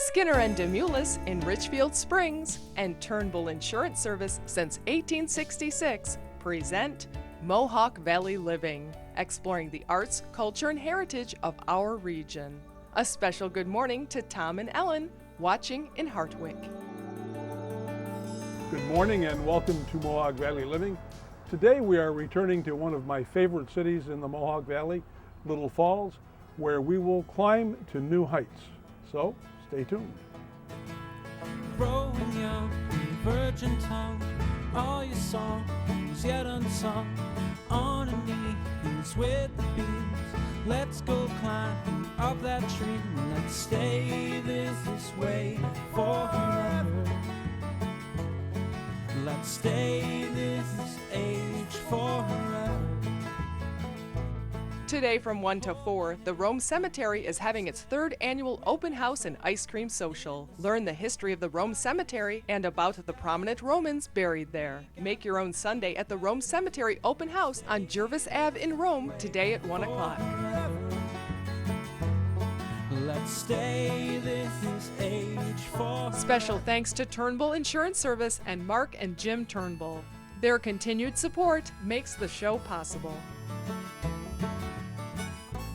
Skinner and Demoulas in Richfield Springs, and Turnbull Insurance Service since 1866 present Mohawk Valley Living, exploring the arts, culture, and heritage of our region. A special good morning to Tom and Ellen, watching in Hartwick. Good morning and welcome to Mohawk Valley Living. Today we are returning to one of my favorite cities in the Mohawk Valley, Little Falls, where we will climb to new heights. So stay tuned. Growing young, virgin tongue, all your songs yet unsung, on her knees with the bees. Let's go climb up that tree, let's stay this way forever. Let's stay this age forever. Today from 1 to 4, the Rome Cemetery is having its 3rd annual open house and ice cream social. Learn the history of the Rome Cemetery and about the prominent Romans buried there. Make your own Sunday at the Rome Cemetery open house on Jervis Ave in Rome today at 1 o'clock. Let's stay this age forever. Special thanks to Turnbull Insurance Service and Mark and Jim Turnbull. Their continued support makes the show possible.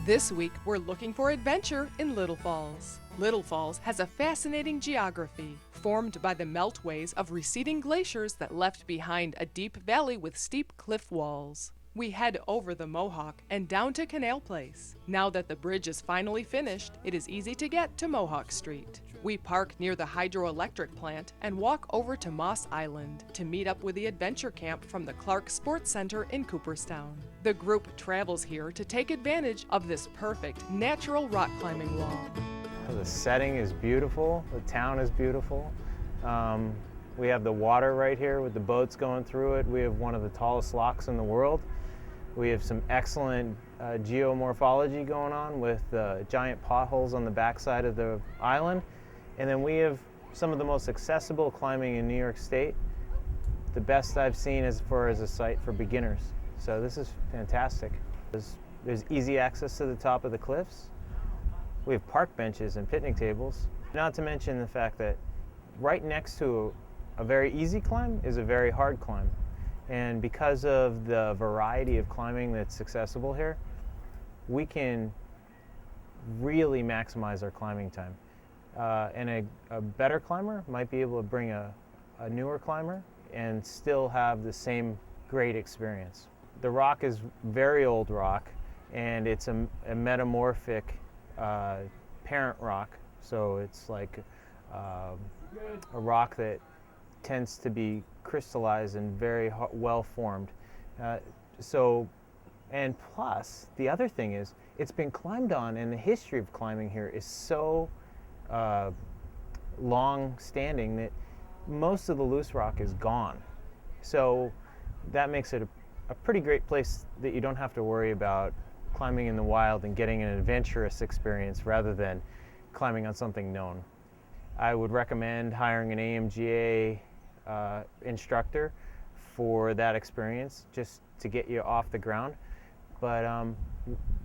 This week, we're looking for adventure in Little Falls. Little Falls has a fascinating geography, formed by the meltways of receding glaciers that left behind a deep valley with steep cliff walls. We head over the Mohawk and down to Canal Place. Now that the bridge is finally finished, it is easy to get to Mohawk Street. We park near the hydroelectric plant and walk over to Moss Island to meet up with the adventure camp from the Clark Sports Center in Cooperstown. The group travels here to take advantage of this perfect natural rock climbing wall. The setting is beautiful, the town is beautiful. We have the water right here with the boats going through it. We have one of the tallest locks in the world. We have some excellent geomorphology going on with giant potholes on the backside of the island. And then we have some of the most accessible climbing in New York State. The best I've seen as far as a site for beginners. So this is fantastic. There's easy access to the top of the cliffs. We have park benches and picnic tables. Not to mention the fact that right next to a very easy climb is a very hard climb. And because of the variety of climbing that's accessible here, we can really maximize our climbing time. And a better climber might be able to bring a newer climber and still have the same great experience. The rock is very old rock, and it's a metamorphic parent rock. So it's like a rock that tends to be crystallized and very well formed. And plus, the other thing is, it's been climbed on, and the history of climbing here is so long-standing that most of the loose rock is gone. So that makes it a pretty great place that you don't have to worry about climbing in the wild and getting an adventurous experience rather than climbing on something known. I would recommend hiring an AMGA instructor for that experience, just to get you off the ground. But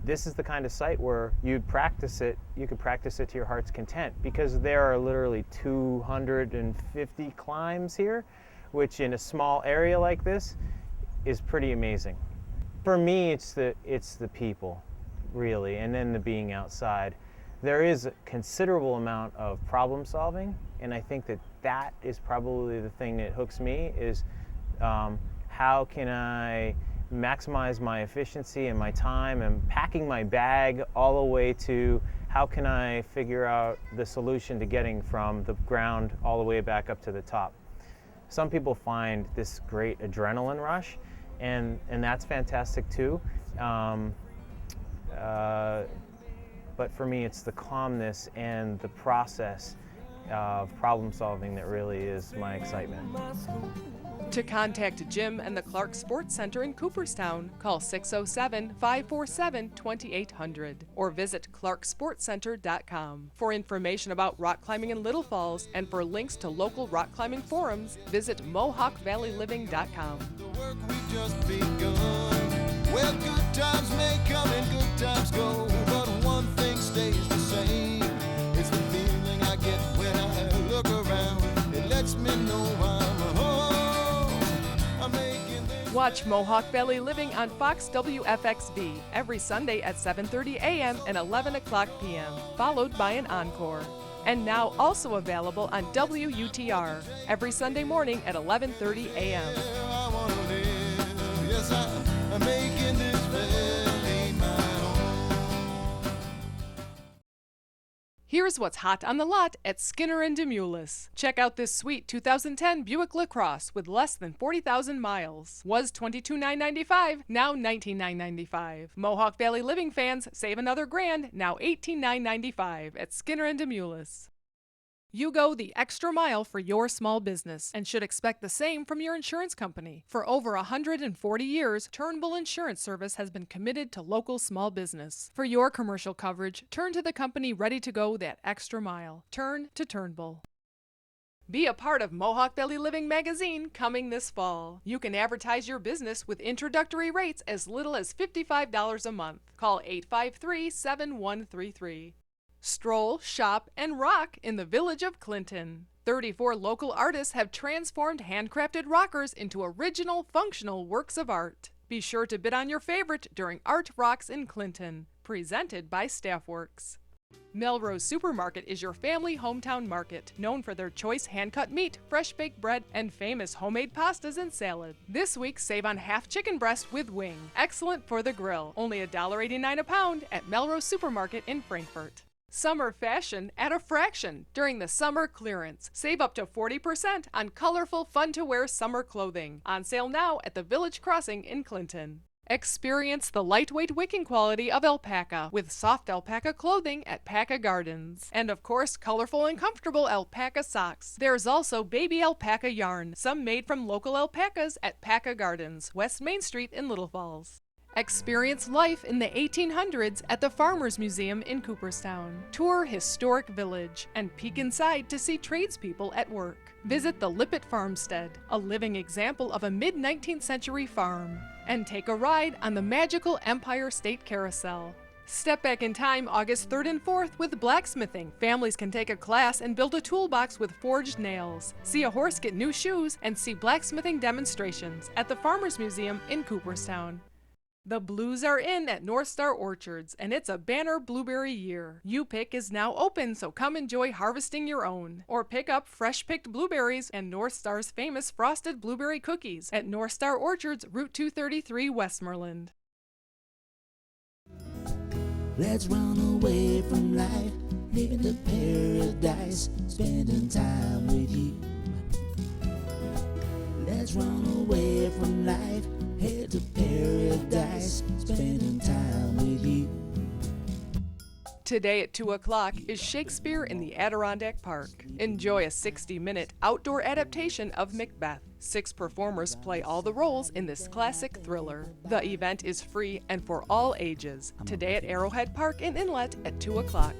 this is the kind of site where you could practice it to your heart's content, because there are literally 250 climbs here, which in a small area like this is pretty amazing. For me, it's the people, really, and then the being outside. There is a considerable amount of problem solving, and I think that is probably the thing that hooks me, is how can I maximize my efficiency and my time, and packing my bag all the way to how can I figure out the solution to getting from the ground all the way back up to the top. Some people find this great adrenaline rush, and that's fantastic too. But for me, it's the calmness and the process of problem solving that really is my excitement. To contact Jim and the Clark Sports Center in Cooperstown, call 607-547-2800 or visit clarksportscenter.com. For information about rock climbing in Little Falls and for links to local rock climbing forums, visit mohawkvalleyliving.com. The work we've just begun. Well, good times may come and good times go, but one thing stays the same. It's the feeling I get Watch Mohawk Valley Living on Fox WFXV every Sunday at 7:30 a.m. and 11 o'clock p.m., followed by an encore. And now also available on WUTR every Sunday morning at 11:30 a.m. I wanna live. Yes, I'm making this valley my home. Here's what's hot on the lot at Skinner and Demoulas. Check out this sweet 2010 Buick Lacrosse with less than 40,000 miles. Was $22,995, now $19,995. Mohawk Valley Living fans save another grand, now $18,995 at Skinner and Demoulas. You go the extra mile for your small business and should expect the same from your insurance company. For over 140 years, Turnbull Insurance Service has been committed to local small business. For your commercial coverage, turn to the company ready to go that extra mile. Turn to Turnbull. Be a part of Mohawk Valley Living magazine coming this fall. You can advertise your business with introductory rates as little as $55 a month. Call 853-7133. Stroll, shop, and rock in the village of Clinton. 34 local artists have transformed handcrafted rockers into original, functional works of art. Be sure to bid on your favorite during Art Rocks in Clinton, presented by Staffworks. Melrose Supermarket is your family hometown market, known for their choice hand-cut meat, fresh-baked bread, and famous homemade pastas and salad. This week, save on half chicken breast with wing. Excellent for the grill. Only $1.89 a pound at Melrose Supermarket in Frankfort. Summer fashion at a fraction during the summer clearance. Save up to 40% on colorful, fun-to-wear summer clothing. On sale now at the Village Crossing in Clinton. Experience the lightweight wicking quality of alpaca with soft alpaca clothing at Paca Gardens. And of course, colorful and comfortable alpaca socks. There's also baby alpaca yarn, some made from local alpacas at Paca Gardens, West Main Street in Little Falls. Experience life in the 1800s at the Farmers Museum in Cooperstown. Tour historic village and peek inside to see tradespeople at work. Visit the Lippett Farmstead, a living example of a mid-19th century farm. And take a ride on the magical Empire State Carousel. Step back in time August 3rd and 4th with blacksmithing. Families can take a class and build a toolbox with forged nails. See a horse get new shoes and see blacksmithing demonstrations at the Farmers Museum in Cooperstown. The blues are in at North Star Orchards, and it's a banner blueberry year. U-Pick is now open, so come enjoy harvesting your own. Or pick up fresh-picked blueberries and North Star's famous frosted blueberry cookies at North Star Orchards, Route 233, Westmoreland. Let's run away from life, living the paradise, spending time with you. Let's run away from life, head to paradise, spending time with you. Today at 2 o'clock is Shakespeare in the Adirondack Park. Enjoy a 60-minute outdoor adaptation of Macbeth. 6 performers play all the roles in this classic thriller. The event is free and for all ages. Today at Arrowhead Park in Inlet at 2 o'clock.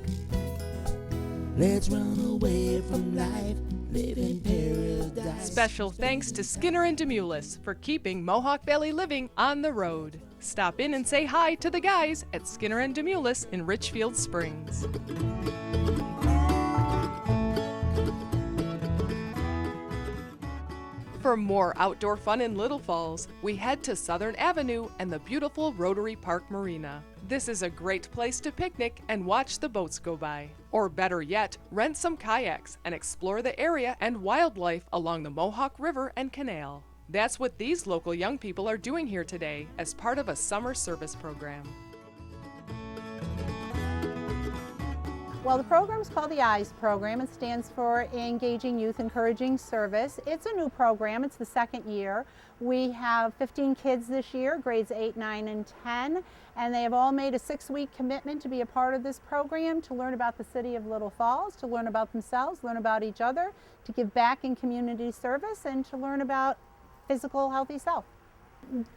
Let's run away from life, live in paradise. Special thanks to Skinner and Demoulas for keeping Mohawk Valley Living on the road. Stop in and say hi to the guys at Skinner and Demoulas in Richfield Springs. For more outdoor fun in Little Falls, we head to Southern Avenue and the beautiful Rotary Park Marina. This is a great place to picnic and watch the boats go by. Or better yet, rent some kayaks and explore the area and wildlife along the Mohawk River and Canal. That's what these local young people are doing here today as part of a summer service program. Well, the program's called the EYES program. It stands for Engaging Youth Encouraging Service. It's a new program. It's the second year. We have 15 kids this year, grades 8, 9, and 10, and they have all made a 6-week commitment to be a part of this program, to learn about the city of Little Falls, to learn about themselves, learn about each other, to give back in community service, and to learn about physical, healthy self.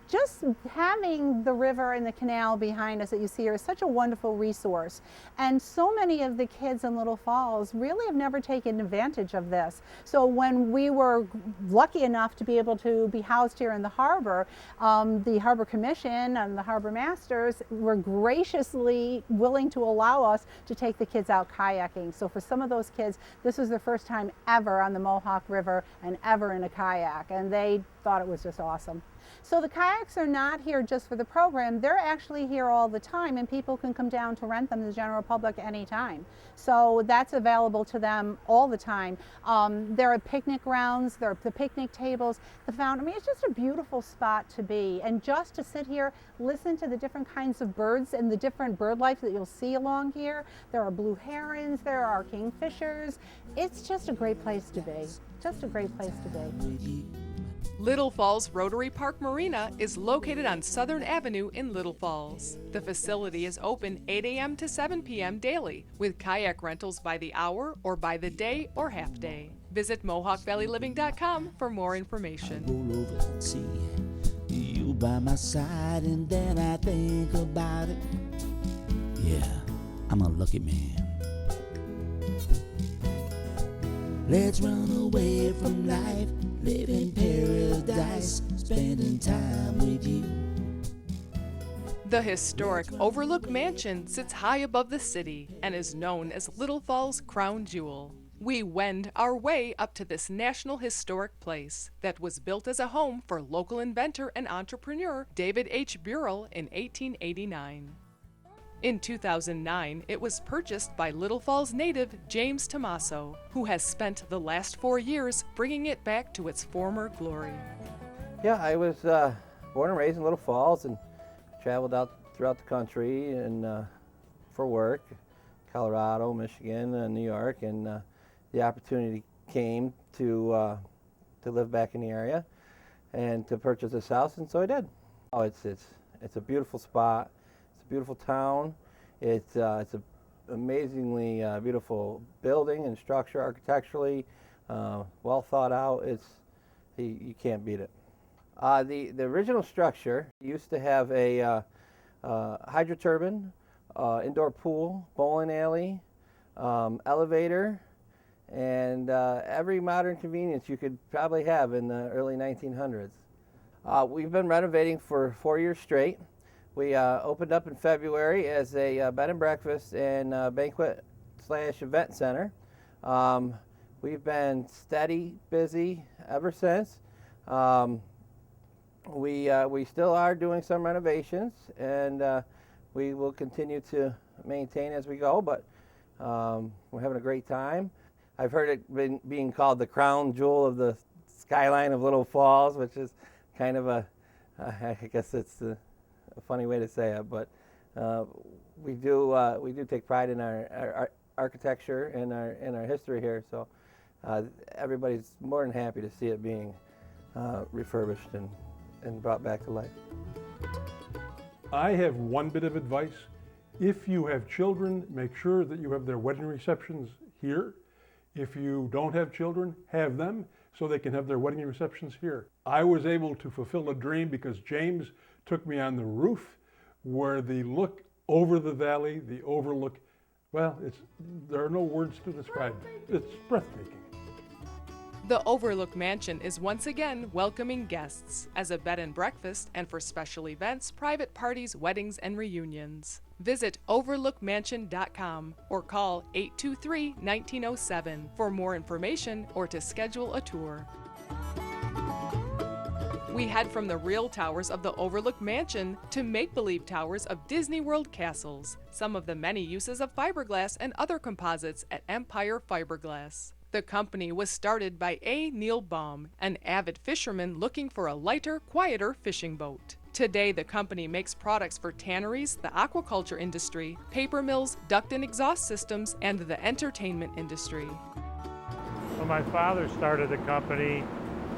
Just having the river and the canal behind us that you see here is such a wonderful resource. And so many of the kids in Little Falls really have never taken advantage of this. So when we were lucky enough to be able to be housed here in the harbor, the Harbor Commission and the Harbor Masters were graciously willing to allow us to take the kids out kayaking. So for some of those kids, this was their first time ever on the Mohawk River and ever in a kayak, and they thought it was just awesome. So So the kayaks are not here just for the program, they're actually here all the time, and people can come down to rent them to the general public anytime. So that's available to them all the time. There are picnic grounds, there are the picnic tables, the fountain. I mean, it's just a beautiful spot to be. And just to sit here, listen to the different kinds of birds and the different bird life that you'll see along here. There are blue herons, there are kingfishers. It's just a great place to be. Just a great place to be. Little Falls Rotary Park Marina is located on Southern Avenue in Little Falls. The facility is open 8 a.m. to 7 p.m. daily, with kayak rentals by the hour or by the day or half day. Visit MohawkValleyLiving.com for more information. Roll over and see you by my side, and then I think about it. Yeah, I'm a lucky man. Let's run away from life, live in paradise, spending time with you. The historic Overlook Mansion sits high above the city and is known as Little Falls' crown jewel. We wend our way up to this National Historic Place that was built as a home for local inventor and entrepreneur David H. Burrell in 1889. In 2009, it was purchased by Little Falls native James Tomaso, who has spent the last 4 years bringing it back to its former glory. Yeah, I was born and raised in Little Falls and traveled out throughout the country and for work, Colorado, Michigan, New York, and the opportunity came to live back in the area and to purchase this house, and so I did. Oh, it's a beautiful spot. It's a beautiful town. It's an amazingly beautiful building and structure architecturally, well thought out. You can't beat it. The original structure used to have a hydroturbine, indoor pool, bowling alley, elevator, and every modern convenience you could probably have in the early 1900s. We've been renovating for 4 years straight. We opened up in February as a bed and breakfast and banquet/event center. We've been steady, busy ever since. We still are doing some renovations, and we will continue to maintain as we go, but we're having a great time. I've heard it being called the crown jewel of the skyline of Little Falls, which is kind of I guess it's a funny way to say it, but we do take pride in our architecture and our history here. So everybody's more than happy to see it being refurbished and brought back to life. I have one bit of advice. If you have children, make sure that you have their wedding receptions here. If you don't have children, have them so they can have their wedding receptions here. I was able to fulfill a dream because James took me on the roof where the look over the valley, the overlook, well, there are no words to describe it. It's breathtaking. The Overlook Mansion is once again welcoming guests as a bed and breakfast and for special events, private parties, weddings, and reunions. Visit overlookmansion.com or call 823-1907 for more information or to schedule a tour. We head from the real towers of the Overlook Mansion to make-believe towers of Disney World castles, some of the many uses of fiberglass and other composites at Empire Fiberglass. The company was started by A. Neil Baum, an avid fisherman looking for a lighter, quieter fishing boat. Today, the company makes products for tanneries, the aquaculture industry, paper mills, duct and exhaust systems, and the entertainment industry. When my father started the company,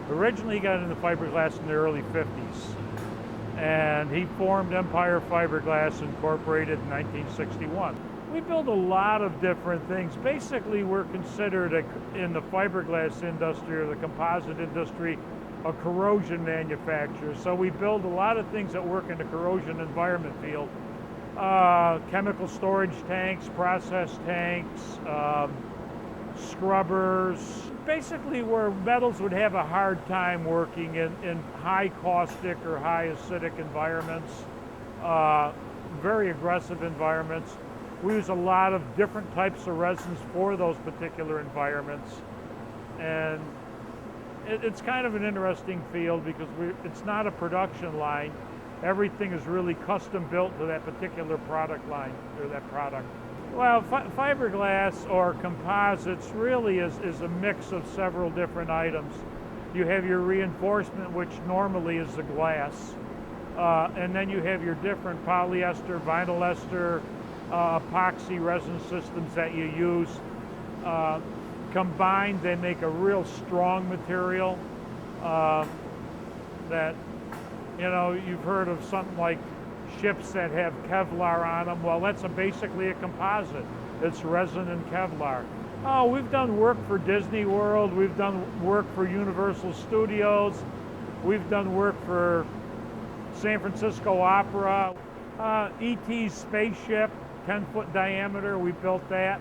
originally he got into fiberglass in the early 50s. And he formed Empire Fiberglass Incorporated in 1961. We build a lot of different things. Basically, we're considered in the fiberglass industry or the composite industry a corrosion manufacturer. So we build a lot of things that work in the corrosion environment field. Chemical storage tanks, process tanks, scrubbers. Basically where metals would have a hard time working in high caustic or high acidic environments, very aggressive environments. We use a lot of different types of resins for those particular environments. And it's kind of an interesting field because it's not a production line. Everything is really custom built to that particular product line or that product. Well, fiberglass or composites really is a mix of several different items. You have your reinforcement, which normally is the glass, and then you have your different polyester, vinyl ester, epoxy resin systems that you use. Combined, they make a real strong material that, you know, you've heard of something like ships that have Kevlar on them. Well, that's basically a composite. It's resin and Kevlar. Oh, we've done work for Disney World. We've done work for Universal Studios. We've done work for San Francisco Opera. E.T.'s spaceship, 10-foot diameter, we built that.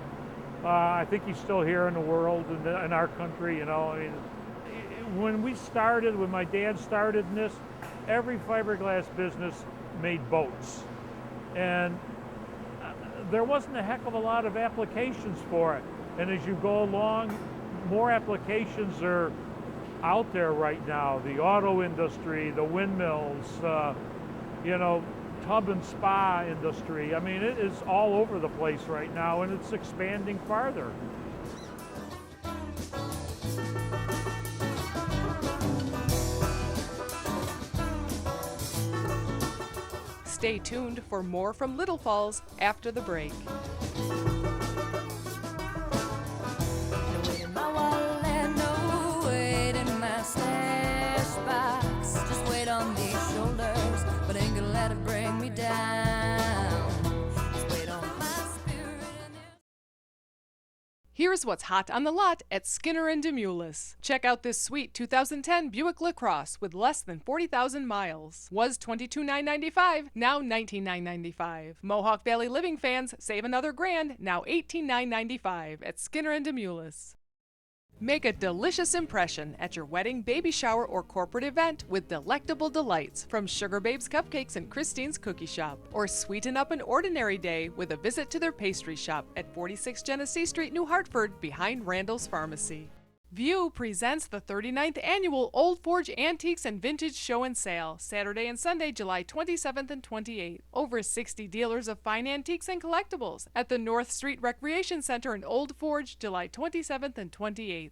I think he's still here in the world, in our country, you know. I mean, when my dad started in this, every fiberglass business made boats. And there wasn't a heck of a lot of applications for it. And as you go along, more applications are out there right now. The auto industry, the windmills, you know, tub and spa industry. I mean, it is all over the place right now, and it's expanding farther. Stay tuned for more from Little Falls after the break. Here's what's hot on the lot at Skinner and Demoulas. Check out this sweet 2010 Buick Lacrosse with less than 40,000 miles. Was $22,995, now $19,995. Mohawk Valley Living fans save another grand, now $18,995 at Skinner and Demoulas. Make a delicious impression at your wedding, baby shower, or corporate event with delectable delights from Sugar Babe's Cupcakes and Christine's Cookie Shop. Or sweeten up an ordinary day with a visit to their pastry shop at 46 Genesee Street, New Hartford, behind Randall's Pharmacy. View presents the 39th Annual Old Forge Antiques and Vintage Show and Sale, Saturday and Sunday, July 27th and 28th. Over 60 dealers of fine antiques and collectibles at the North Street Recreation Center in Old Forge, July 27th and 28th.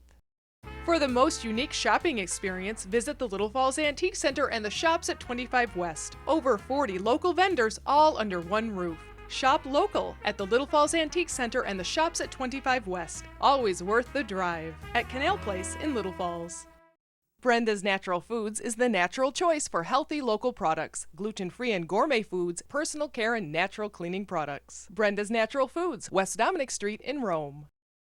For the most unique shopping experience, visit the Little Falls Antique Center and the shops at 25 West. Over 40 local vendors, all under one roof. Shop local at the Little Falls Antique Center and the shops at 25 West. Always worth the drive. At Canal Place in Little Falls. Brenda's Natural Foods is the natural choice for healthy local products, gluten-free and gourmet foods, personal care and natural cleaning products. Brenda's Natural Foods, West Dominic Street in Rome.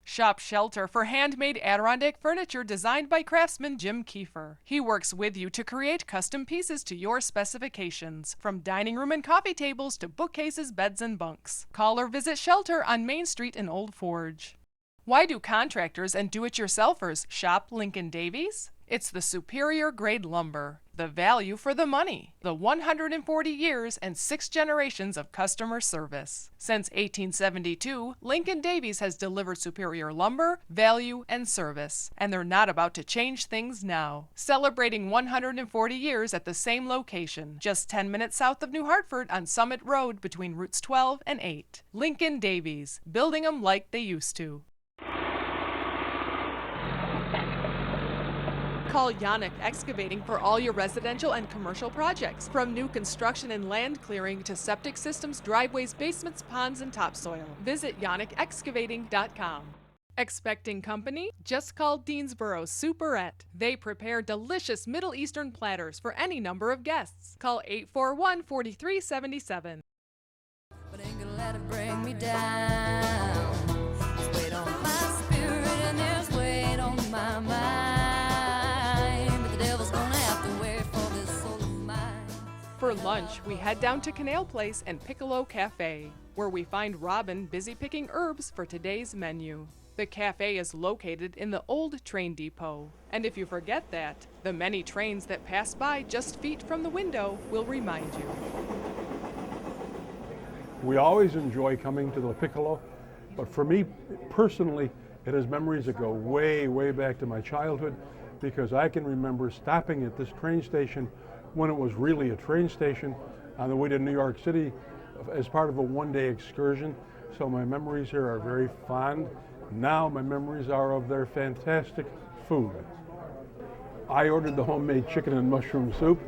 Shop Shelter for handmade Adirondack furniture designed by craftsman Jim Kiefer. He works with you to create custom pieces to your specifications, from dining room and coffee tables to bookcases, beds, and bunks. Call or visit Shelter on Main Street in Old Forge. Why do contractors and do-it-yourselfers shop Lincoln Davies? It's the superior grade lumber, the value for the money, the 140 years and 6 generations of customer service. Since 1872, Lincoln Davies has delivered superior lumber, value, and service, and they're not about to change things now. Celebrating 140 years at the same location, just 10 minutes south of New Hartford on Summit Road between routes 12 and 8. Lincoln Davies, building them like they used to. Call Yannick Excavating for all your residential and commercial projects, from new construction and land clearing to septic systems, driveways, basements, ponds, and topsoil. Visit yannickexcavating.com. Expecting company? Just call Deansboro Superette. They prepare delicious Middle Eastern platters for any number of guests. Call 841-4377. But ain't gonna let it bring me down. There's weight on my spirit and there's weight on my mind. For lunch, we head down to Canal Place and Piccolo Cafe, where we find Robin busy picking herbs for today's menu. The cafe is located in the old train depot, and if you forget that, the many trains that pass by just feet from the window will remind you. We always enjoy coming to the Piccolo, but for me personally, it has memories that go way, way back to my childhood. because I can remember stopping at this train station when it was really a train station on the way to New York City as part of a one-day excursion. So my memories here are very fond. Now my memories are of their fantastic food. I ordered the homemade chicken and mushroom soup.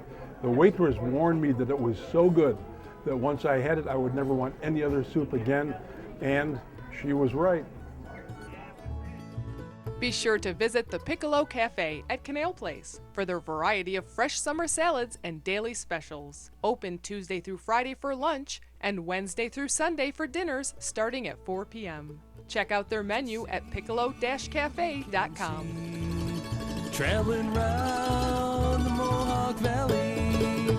The waitress warned me that it was so good that once I had it, I would never want any other soup again, and she was right. Be sure to visit the Piccolo Cafe at Canal Place for their variety of fresh summer salads and daily specials. Open Tuesday through Friday for lunch and Wednesday through Sunday for dinners starting at 4 p.m. Check out their menu at piccolo-cafe.com. Traveling round the Mohawk Valley,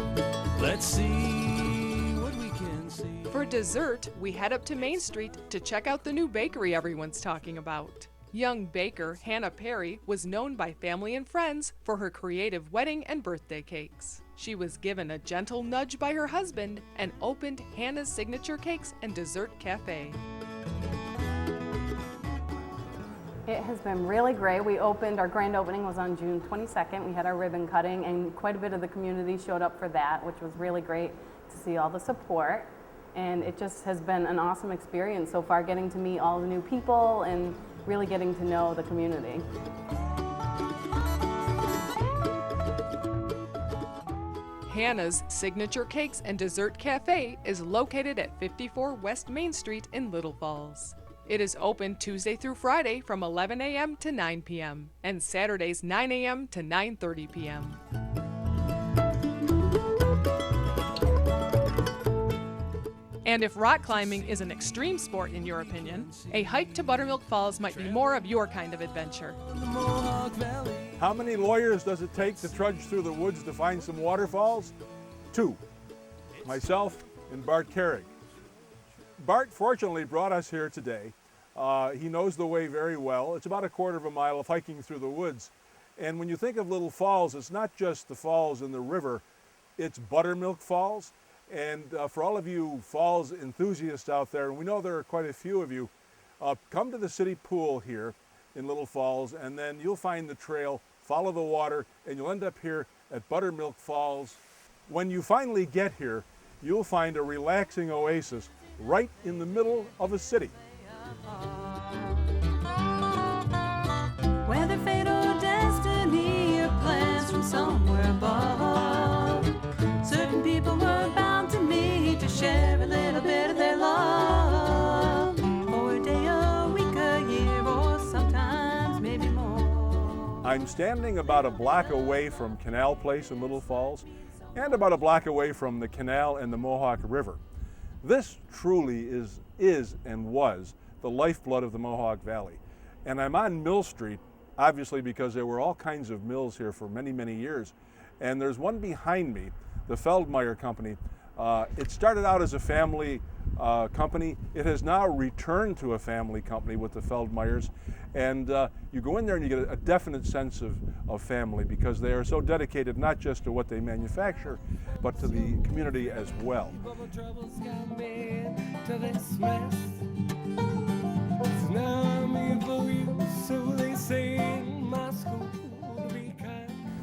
let's see what we can see. For dessert, we head up to Main Street to check out the new bakery everyone's talking about. Young baker Hannah Perry was known by family and friends for her creative wedding and birthday cakes. She was given a gentle nudge by her husband and opened Hannah's Signature Cakes and Dessert Cafe. It has been really great. Our grand opening was on June 22nd. We had our ribbon cutting and quite a bit of the community showed up for that, which was really great to see all the support. And it just has been an awesome experience so far, getting to meet all the new people and really getting to know the community. Hannah's Signature Cakes and Dessert Cafe is located at 54 West Main Street in Little Falls. It is open Tuesday through Friday from 11 a.m. to 9 p.m. and Saturdays 9 a.m. to 9:30 p.m. And if rock climbing is an extreme sport in your opinion, a hike to Buttermilk Falls might be more of your kind of adventure. How many lawyers does it take to trudge through the woods to find some waterfalls? 2. Myself and Bart Carrig. Bart fortunately brought us here today. He knows the way very well. It's about a quarter of a mile of hiking through the woods. And when you think of Little Falls, it's not just the falls in the river, it's Buttermilk Falls. And for all of you falls enthusiasts out there, and we know there are quite a few of you, come to the city pool here in Little Falls, and then you'll find the trail, follow the water, and you'll end up here at Buttermilk Falls. When you finally get here, you'll find a relaxing oasis right in the middle of a city. Whether fate or destiny or plans from somewhere above, certain people were bound to meet to share a little bit of their love, for a day, a week, a year, or sometimes maybe more. I'm standing about a block away from Canal Place in Little Falls and about a block away from the canal and the Mohawk River. This truly is and was the lifeblood of the Mohawk Valley. And I'm on Mill Street, obviously because there were all kinds of mills here for many, many years. And there's one behind me, the Feldmeyer Company. It started out as a family company. It has now returned to a family company with the Feldmeyers. And you go in there and you get a definite sense of family because they are so dedicated not just to what they manufacture, but to the community as well.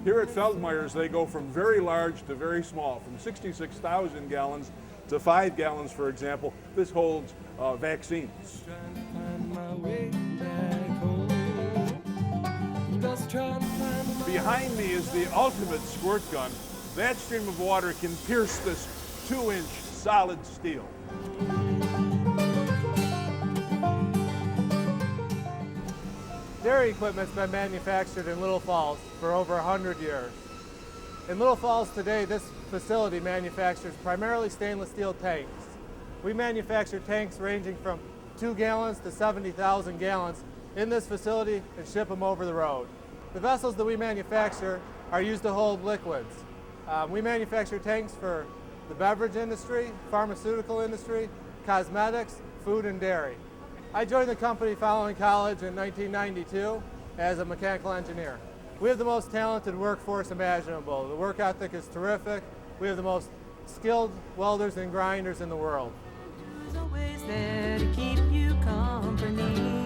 Here at Feldmeyer's, they go from very large to very small, from 66,000 gallons to 5 gallons, for example. This holds vaccines. Behind me is the ultimate squirt gun. That stream of water can pierce this 2-inch solid steel. Dairy equipment's been manufactured in Little Falls for over 100 years. In Little Falls today, this facility manufactures primarily stainless steel tanks. We manufacture tanks ranging from 2 gallons to 70,000 gallons in this facility and ship them over the road. The vessels that we manufacture are used to hold liquids. We manufacture tanks for the beverage industry, pharmaceutical industry, cosmetics, food and dairy. I joined the company following college in 1992 as a mechanical engineer. We have the most talented workforce imaginable. The work ethic is terrific. We have the most skilled welders and grinders in the world. Who's always there to keep you company?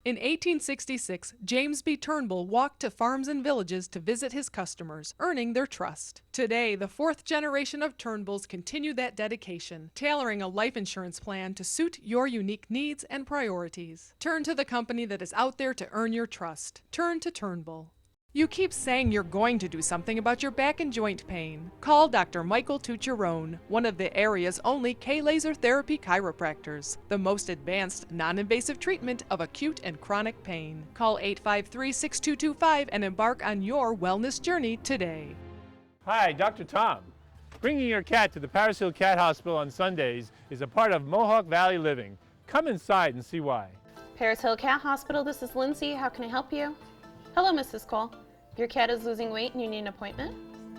In 1866, James B. Turnbull walked to farms and villages to visit his customers, earning their trust. Today, the fourth generation of Turnbulls continue that dedication, tailoring a life insurance plan to suit your unique needs and priorities. Turn to the company that is out there to earn your trust. Turn to Turnbull. You keep saying you're going to do something about your back and joint pain. Call Dr. Michael Tucherone, one of the area's only K-laser therapy chiropractors, the most advanced, non-invasive treatment of acute and chronic pain. Call 853-6225 and embark on your wellness journey today. Hi, Dr. Tom. Bringing your cat to the Paris Hill Cat Hospital on Sundays is a part of Mohawk Valley living. Come inside and see why. Paris Hill Cat Hospital, this is Lindsay. How can I help you? Hello, Mrs. Cole. Your cat is losing weight and you need an appointment?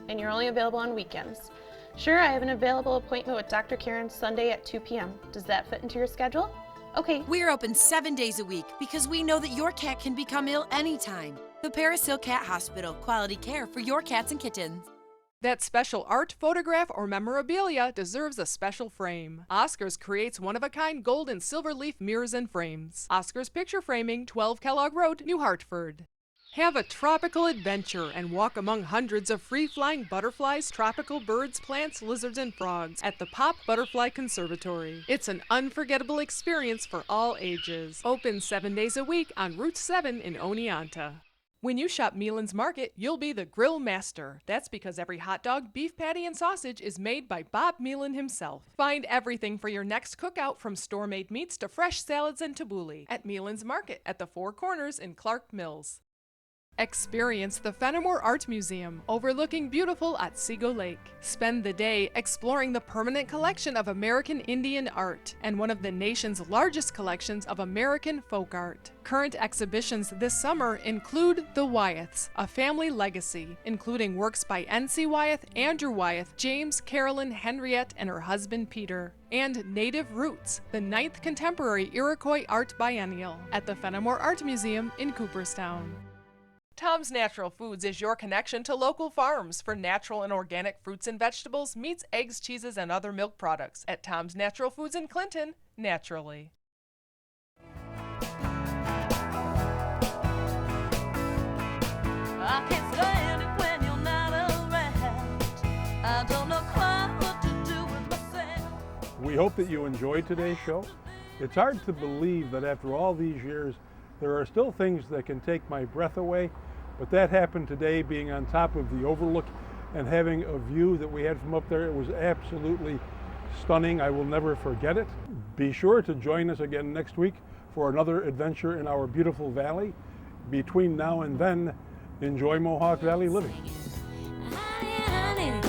And you're only available on weekends. Sure, I have an available appointment with Dr. Karen Sunday at 2 p.m. Does that fit into your schedule? Okay. We're open 7 days a week because we know that your cat can become ill anytime. The Paris Hill Cat Hospital, quality care for your cats and kittens. That special art, photograph, or memorabilia deserves a special frame. Oscars creates one-of-a-kind gold and silver leaf mirrors and frames. Oscars Picture Framing, 12 Kellogg Road, New Hartford. Have a tropical adventure and walk among hundreds of free-flying butterflies, tropical birds, plants, lizards, and frogs at the Pop Butterfly Conservatory. It's an unforgettable experience for all ages. Open 7 days a week on Route 7 in Oneonta. When you shop Meelan's Market, you'll be the grill master. That's because every hot dog, beef patty, and sausage is made by Bob Meelan himself. Find everything for your next cookout, from store-made meats to fresh salads and tabbouleh, at Meelan's Market at the Four Corners in Clark Mills. Experience the Fenimore Art Museum, overlooking beautiful Otsego Lake. Spend the day exploring the permanent collection of American Indian art and one of the nation's largest collections of American folk art. Current exhibitions this summer include The Wyeths, A Family Legacy, including works by N.C. Wyeth, Andrew Wyeth, James, Carolyn, Henriette, and her husband Peter, and Native Roots, the 9th Contemporary Iroquois Art Biennial, at the Fenimore Art Museum in Cooperstown. Tom's Natural Foods is your connection to local farms for natural and organic fruits and vegetables, meats, eggs, cheeses, and other milk products at Tom's Natural Foods in Clinton, naturally. I can't stand it when you're not around. I don't know quite what to do with myself. We hope that you enjoyed today's show. It's hard to believe that after all these years, there are still things that can take my breath away, but that happened today, being on top of the Overlook and having a view that we had from up there. It was absolutely stunning. I will never forget it. Be sure to join us again next week for another adventure in our beautiful valley. Between now and then, enjoy Mohawk Valley living. Honey, honey.